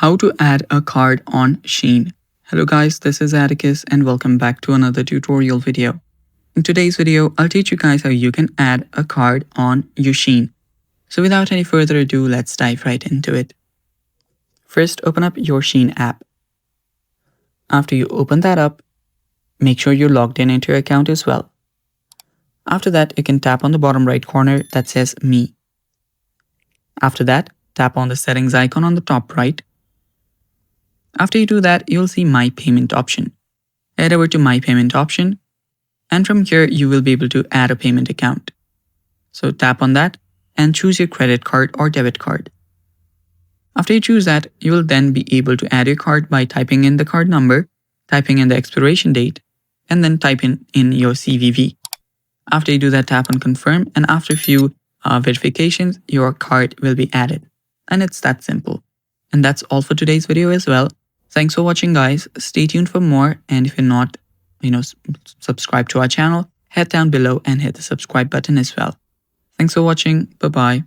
How to add a card on SHEIN. Hello guys, this is Atticus and welcome back to another tutorial video. In today's video, I'll teach you guys how you can add a card on your SHEIN. So without any further ado, let's dive right into it. First, open up your SHEIN app. After you open that up, make sure you're logged in into your account as well. After that, you can tap on the bottom right corner that says Me. After that, tap on the settings icon on the top right. After you do that, you'll see My Payment option. Head over to My Payment option, and from here you will be able to add a payment account. So tap on that and choose your credit card or debit card. After you choose that, you will then be able to add your card by typing in the card number, typing in the expiration date, and then type in your CVV. After you do that, tap on Confirm, and after a few verifications, your card will be added. And it's that simple. And that's all for today's video as well. Thanks for watching guys. Stay tuned for more, and if you're not, subscribed to our channel, head down below and hit the subscribe button as well. Thanks for watching. Bye-bye.